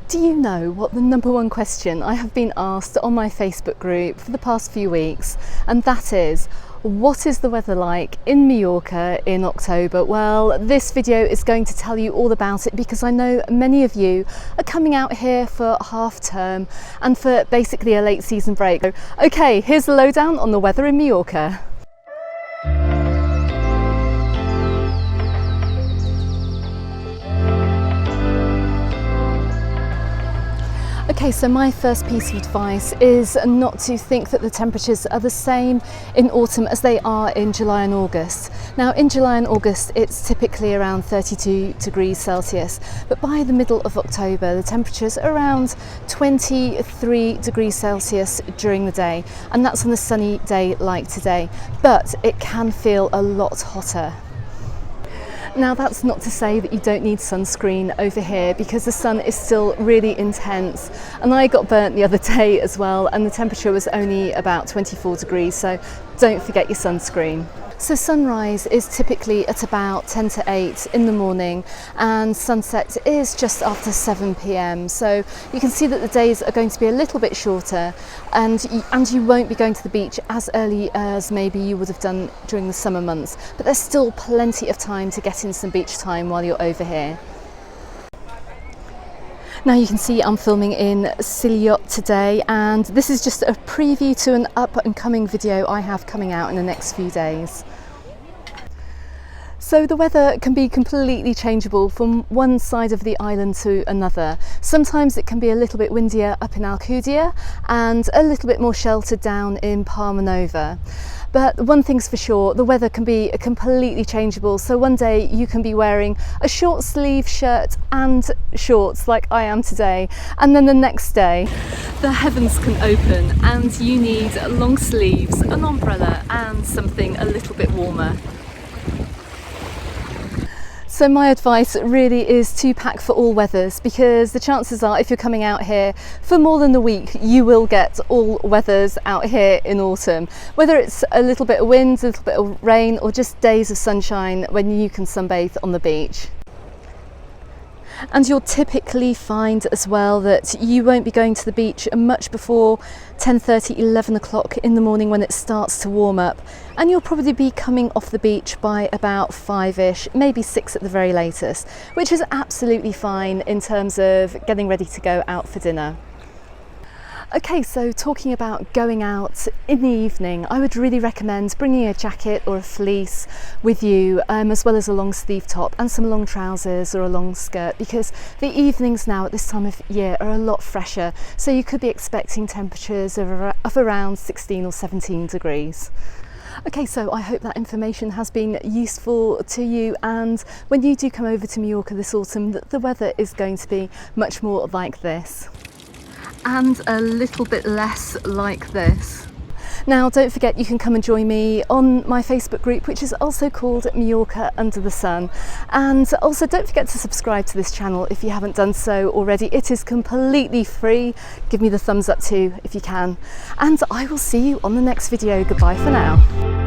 Do you know what the #1 question I have been asked on my Facebook group for the past few weeks? And that is, what is the weather like in Mallorca in October? Well, this video is going to tell you all about it because I know many of you are coming out here for half term and for basically a late season break. Okay, here's the lowdown on the weather in Mallorca. Okay, so my first piece of advice is not to think that the temperatures are the same in autumn as they are in July and August. Now in July and August it's typically around 32 degrees Celsius, but by the middle of October the temperatures are around 23 degrees Celsius during the day, and that's on a sunny day like today, but it can feel a lot hotter. Now that's not to say that you don't need sunscreen over here, because the sun is still really intense, and I got burnt the other day as well, and the temperature was only about 24 degrees, so don't forget your sunscreen. So sunrise is typically at about 10 to 8 in the morning, and sunset is just after 7 p.m. So you can see that the days are going to be a little bit shorter, and you won't be going to the beach as early as maybe you would have done during the summer months, but there's still plenty of time to get in some beach time while you're over here. Now you can see I'm filming in LiQWYD today, and this is just a preview to an up and coming video I have coming out in the next few days. So the weather can be completely changeable from one side of the island to another. Sometimes it can be a little bit windier up in LiQWYD and a little bit more sheltered down in Palma Nova. But one thing's for sure, the weather can be completely changeable. So one day you can be wearing a short sleeve shirt and shorts like I am today, and then the next day the heavens can open and you need long sleeves, an umbrella and something a little bit warmer. So my advice really is to pack for all weathers, because the chances are if you're coming out here for more than a week, you will get all weathers out here in autumn. Whether it's a little bit of wind, a little bit of rain, or just days of sunshine when you can sunbathe on the beach. And you'll typically find as well that you won't be going to the beach much before 10:30, 11 o'clock in the morning when it starts to warm up, and you'll probably be coming off the beach by about 5ish, maybe 6 at the very latest, which is absolutely fine in terms of getting ready to go out for dinner. Okay, so talking about going out in the evening, I would really recommend bringing a jacket or a fleece with you, as well as a long sleeve top and some long trousers or a long skirt, because the evenings now at this time of year are a lot fresher, so you could be expecting temperatures of around 16 or 17 degrees. Okay, so I hope that information has been useful to you, and when you do come over to Mallorca this autumn, the weather is going to be much more like this, and a little bit less like this. Now don't forget, you can come and join me on my Facebook group, which is also called Mallorca Under the Sun, and also don't forget to subscribe to this channel if you haven't done so already. It is completely free. Give me the thumbs up too if you can, and I will see you on the next video. Goodbye for now.